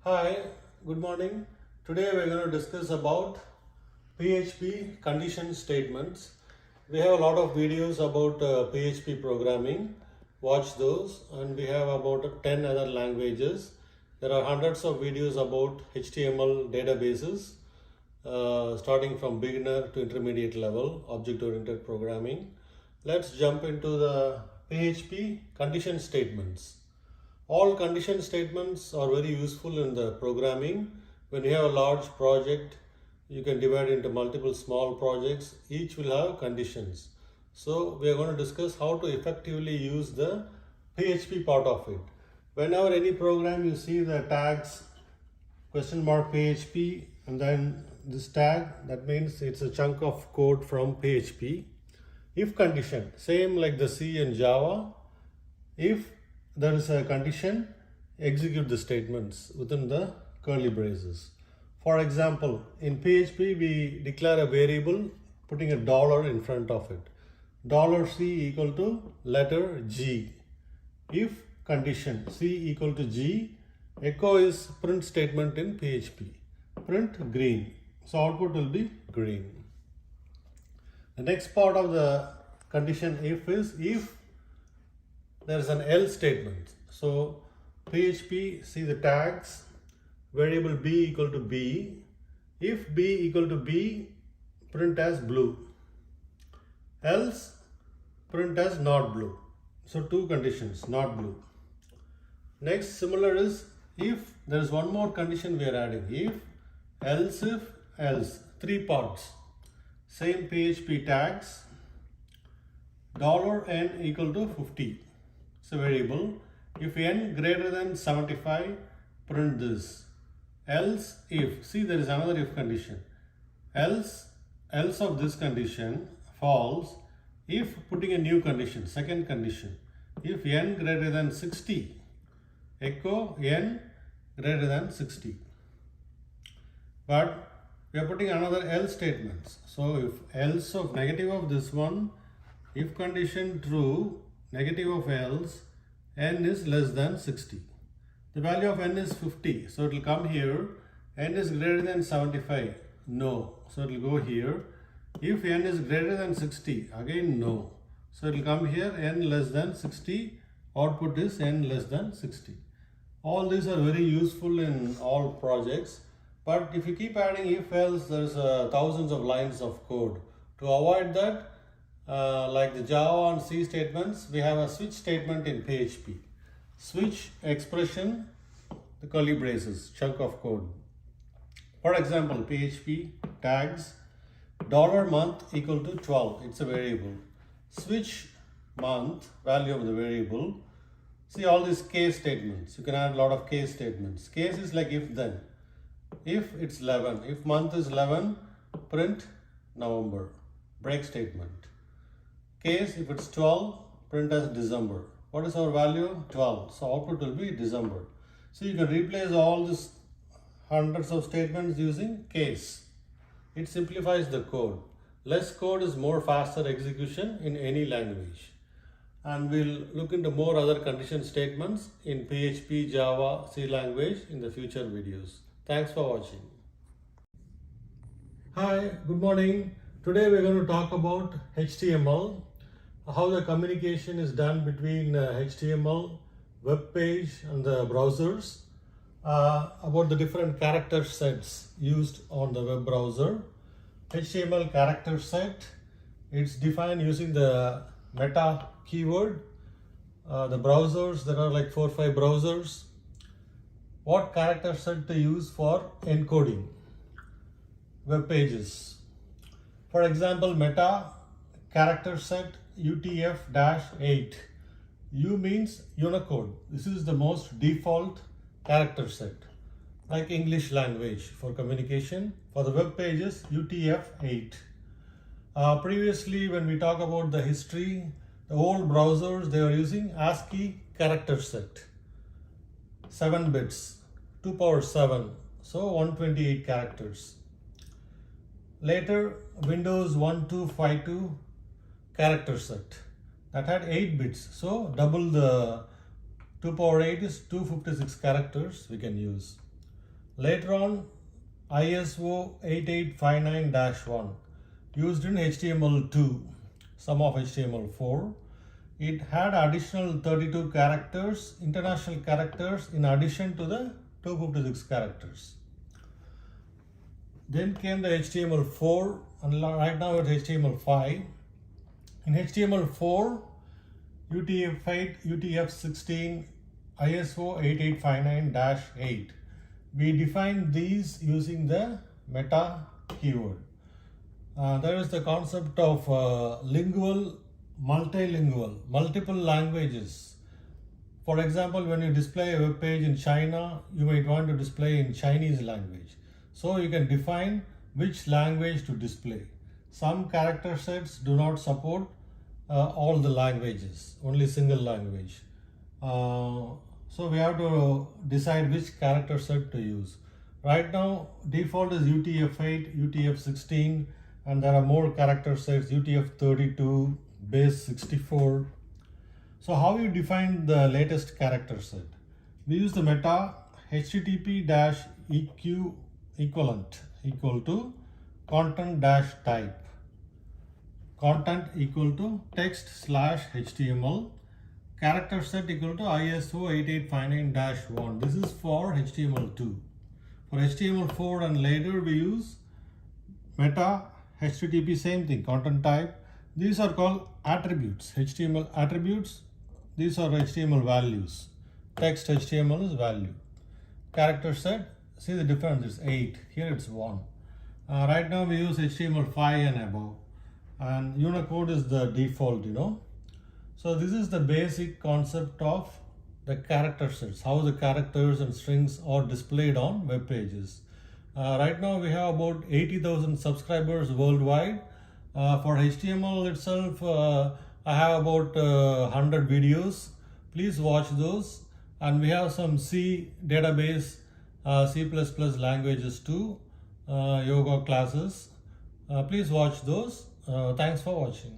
Hi, good morning. Today we're going to discuss about PHP condition statements. We have a lot of videos about PHP programming. Watch those, and we have about 10 other languages. There are hundreds of videos about HTML databases, starting from beginner to intermediate level, object-oriented programming. Let's jump into the PHP condition statements. All condition statements are very useful in the programming. When you have a large project, you can divide into multiple small projects. Each will have conditions. So we are going to discuss how to effectively use the PHP part of it. Whenever any program you see the tags $PHP and then this tag, that means it's a chunk of code from PHP. If condition, same like the C and Java. If there is a condition, execute the statements within the curly braces. For example, in PHP we declare a variable putting a dollar in front of it. $C equal to letter G. If condition C equal to G, echo is print statement in PHP. Print green. So output will be green. The next part of the condition if is if there is an else statement. So PHP, see the tags, variable b equal to b. If b equal to b, print as blue. Else, print as not blue. So two conditions, not blue. Next, similar is if there is one more condition we are adding. If, else, three parts. Same PHP tags, $n equal to 50. It's a variable. If n greater than 75, print this. Else if, see there is another if condition. Else of this condition false if putting a new condition, second condition. If n greater than 60, echo n greater than 60. But we are putting another else statements. So if else of negative of this one, if condition true, negative of else, n is less than 60. The value of n is 50, so it will come here. N is greater than 75, no, so it will go here. If n is greater than 60, again no, so it will come here. N less than 60, output is n less than 60. All these are very useful in all projects, but if you keep adding if else, there is thousands of lines of code. To avoid that, like the Java and C statements, we have a switch statement in PHP. Switch expression, the curly braces, chunk of code. For example, PHP tags $month equal to 12. It's a variable. Switch month, value of the variable. See all these case statements. You can add a lot of case statements. Case is like if then. If it's 11, if month is 11, print November. Break statement. Case, if it's 12, print as December. What is our value? 12. So output will be December. So you can replace all these hundreds of statements using case. It simplifies the code. Less code is more faster execution in any language. And we'll look into more other condition statements in PHP, Java, C language in the future videos. Thanks for watching. Hi, good morning. Today we're going to talk about HTML, how the communication is done between HTML, web page and the browsers, about the different character sets used on the web browser. HTML character set, it's defined using the meta keyword. The browsers, there are like 4 or 5 browsers. What character set to use for encoding web pages? For example, meta character set UTF-8. U means Unicode. This is the most default character set, like English language for communication. For the web pages, UTF-8. Previously, when we talk about the history, the old browsers, they were using ASCII character set. 7 bits, 2 power 7, so 128 characters. Later, Windows 1252 character set that had 8 bits, so double the 2 power 8 is 256 characters we can use. Later on, ISO 8859-1 used in HTML2, some of HTML4. It had additional 32 characters, international characters, in addition to the 256 characters. Then came the HTML4, and right now it's HTML5. In HTML4, UTF-8, UTF-16, ISO 8859-8. We define these using the meta keyword. There is the concept of lingual, multilingual, multiple languages. For example, when you display a web page in China, you might want to display in Chinese language. So you can define which language to display. Some character sets do not support all the languages, only single language. So we have to decide which character set to use. Right now, default is UTF-8, UTF-16, and there are more character sets, UTF-32, base 64. So how you define the latest character set? We use the meta HTTP-EQ equivalent equal to content-type. Content equal to text/HTML. Character set equal to ISO 8859-1. This is for HTML2. For HTML4 and later we use meta HTTP, same thing, content type. These are called attributes, HTML attributes. These are HTML values. Text HTML is value. Character set, see the difference is 8, here it's 1. Right now we use HTML5 and above. And Unicode is the default, So this is the basic concept of the character sets, how the characters and strings are displayed on web pages. Right now we have about 80,000 subscribers worldwide. For HTML itself, I have about 100 videos. Please watch those. And we have some C database, C++ languages too, yoga classes. Please watch those. Thanks for watching.